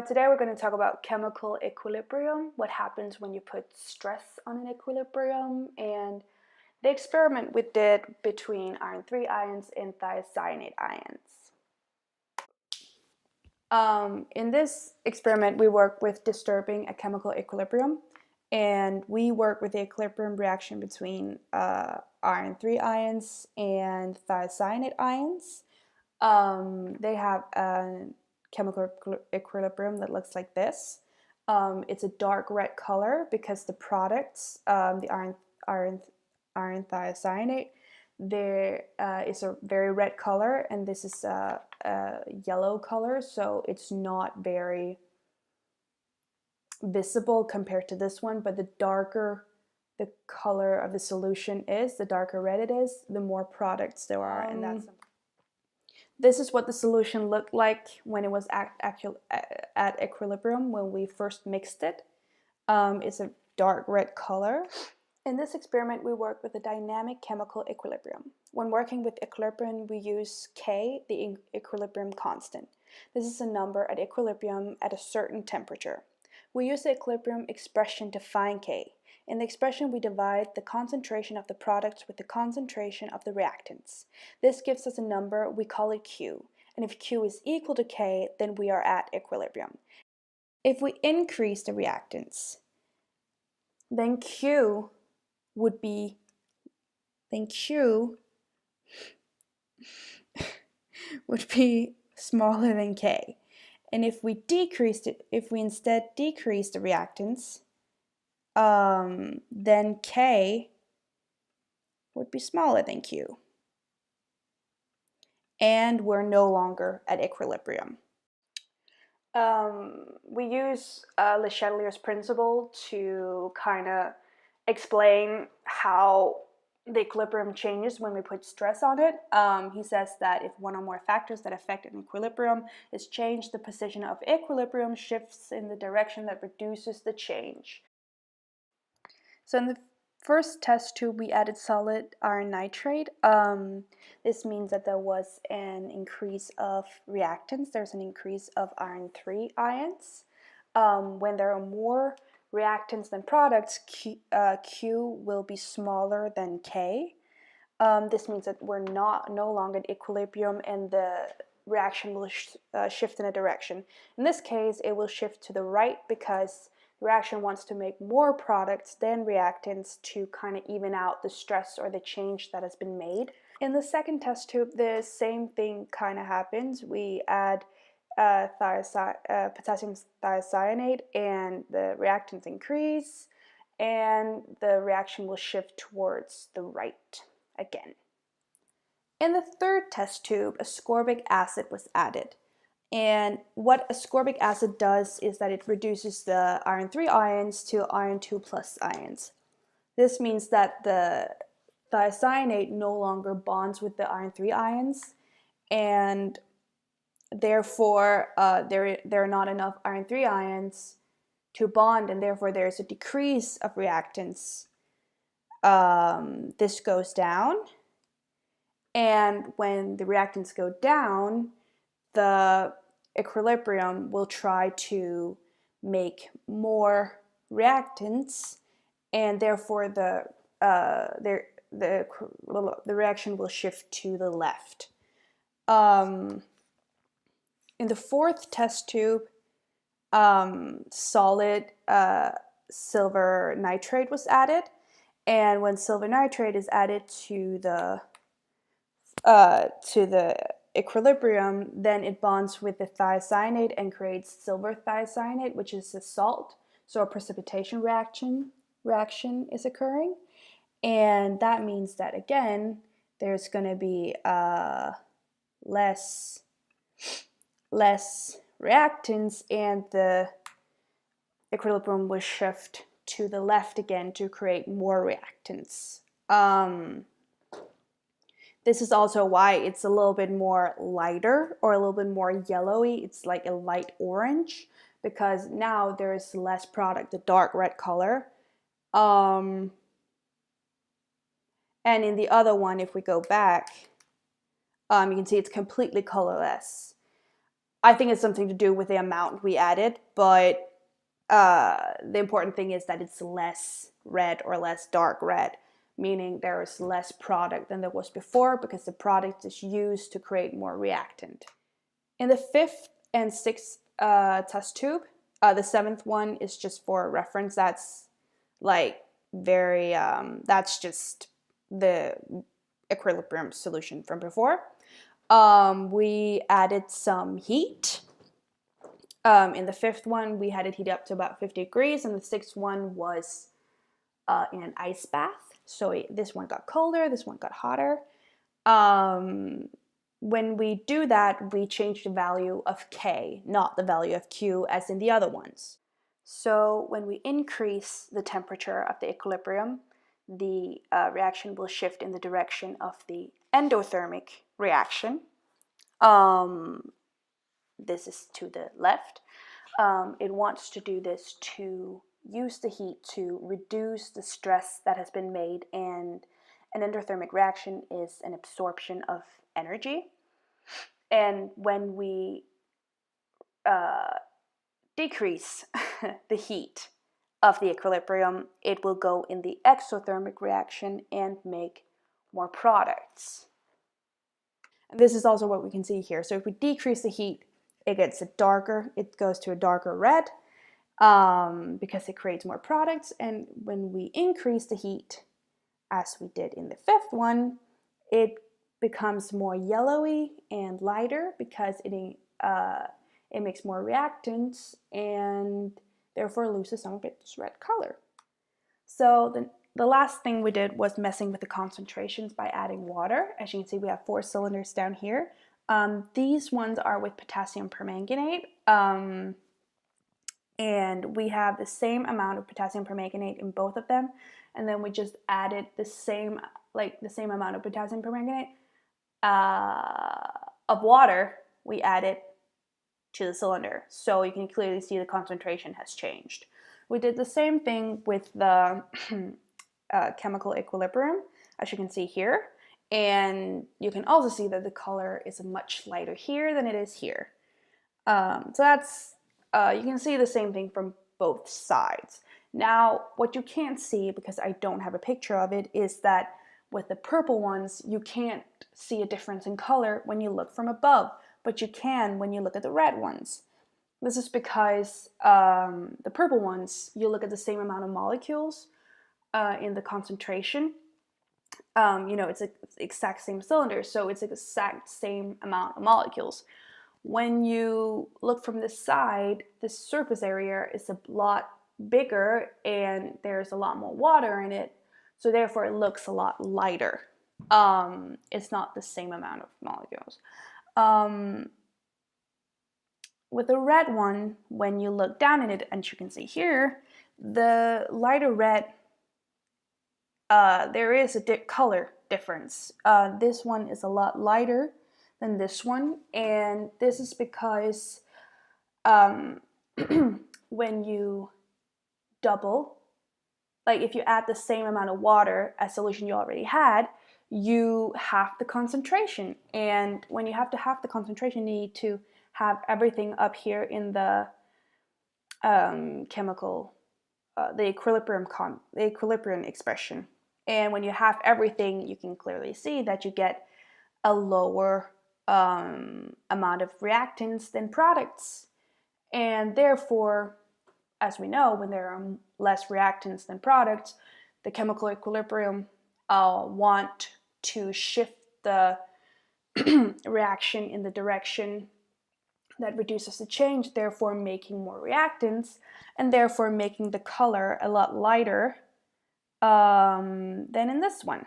Today we're going to talk about chemical equilibrium, what happens when you put stress on an equilibrium, and the experiment we did between iron 3 ions and thiocyanate ions. In this experiment, we work with disturbing a chemical equilibrium, and we work with the equilibrium reaction between iron 3 ions and thiocyanate ions. They have a chemical equilibrium that looks like this. It's a dark red color because the products, the iron thiocyanate, there is a very red color, and this is a yellow color, so it's not very visible compared to this one. But the darker the color of the solution is, the darker red it is, the more products there are, and that's this is what the solution looked like when it was at equilibrium when we first mixed it. It's a dark red color. In this experiment, we work with a dynamic chemical equilibrium. When working with equilibrium, we use K, the equilibrium constant. This is a number at equilibrium at a certain temperature. We use the equilibrium expression to find K. In the expression, we divide the concentration of the products with the concentration of the reactants. This gives us a number, we call it Q. And if Q is equal to K, then we are at equilibrium. If we increase the reactants, then Q would be, smaller than K. And if we instead decrease the reactants, then K would be smaller than Q. And we're no longer at equilibrium. We use Le Chatelier's principle to kind of explain how the equilibrium changes when we put stress on it. He says that if one or more factors that affect an equilibrium is changed, the position of equilibrium shifts in the direction that reduces the change. So in the first test tube, we added solid iron nitrate. This means that there was an increase of reactants. There's an increase of iron 3 ions. When there are more reactants than products, Q will be smaller than K. This means that we're no longer at equilibrium, and the reaction will shift in a direction. In this case, it will shift to the right because the reaction wants to make more products than reactants to kind of even out the stress or the change that has been made. In the second test tube, the same thing kind of happens. We add potassium thiocyanate, and the reactants increase, and the reaction will shift towards the right again. In the third test tube, ascorbic acid was added. And what ascorbic acid does is that it reduces the iron 3 ions to iron 2 plus ions. This means that the thiocyanate no longer bonds with the iron 3 ions, and therefore there are not enough iron 3 ions to bond, and therefore there's a decrease of reactants. This goes down, and when the reactants go down, the equilibrium will try to make more reactants, and therefore the reaction will shift to the left. In the fourth test tube, solid silver nitrate was added, and when silver nitrate is added to the equilibrium, then it bonds with the thiocyanate and creates silver thiocyanate, which is a salt. So a precipitation reaction is occurring, and that means that again there's going to be less reactants, and the equilibrium will shift to the left again to create more reactants. This is also why it's a little bit more lighter or a little bit more yellowy. It's like a light orange because now there is less product, the dark red color. And in the other one, if we go back, you can see it's completely colorless. I think it's something to do with the amount we added, but the important thing is that it's less red or less dark red, meaning there is less product than there was before because the product is used to create more reactant. In the 5th and 6th test tube, the 7th one is just for reference. That's like that's just the equilibrium solution from before. We added some heat. In the 5th one, we had it heat up to about 50 degrees, and the 6th one was in an ice bath. So this one got colder, this one got hotter. When we do that, we change the value of K, not the value of Q as in the other ones. So when we increase the temperature of the equilibrium, the reaction will shift in the direction of the endothermic reaction. This is to the left. It wants to do this to use the heat to reduce the stress that has been made, and an endothermic reaction is an absorption of energy. And when we decrease the heat of the equilibrium, it will go in the exothermic reaction and make more products. And this is also what we can see here. So if we decrease the heat, it goes to a darker red because it creates more products. And when we increase the heat, as we did in the 5th one, it becomes more yellowy and lighter because it makes more reactants and therefore loses some of its red color. So the last thing we did was messing with the concentrations by adding water. As you can see, we have 4 cylinders down here. These ones are with potassium permanganate, and we have the same amount of potassium permanganate in both of them, and then we just added the same amount of potassium permanganate of water we added to the cylinder, so you can clearly see the concentration has changed. We did the same thing with the chemical equilibrium, as you can see here, and you can also see that the color is much lighter here than it is here. So that's you can see the same thing from both sides. Now, what you can't see, because I don't have a picture of it, is that with the purple ones, you can't see a difference in color when you look from above, but you can when you look at the red ones. This is because the purple ones, you look at the same amount of molecules in the concentration. It's the exact same cylinder, so it's the exact same amount of molecules. When you look from this side, the surface area is a lot bigger and there's a lot more water in it, so therefore it looks a lot lighter. It's not the same amount of molecules. With the red one, when you look down in it, and you can see here, the lighter red, there is a color difference. This one is a lot lighter than this one, and this is because when you double, like if you add the same amount of water as solution you already had, you half the concentration, and when you have to half the concentration, you need to have everything up here in the the equilibrium expression. And when you have everything, you can clearly see that you get a lower amount of reactants than products. And therefore, as we know, when there are less reactants than products, the chemical equilibrium want to shift the reaction in the direction that reduces the change, therefore making more reactants, and therefore making the color a lot lighter than in this one.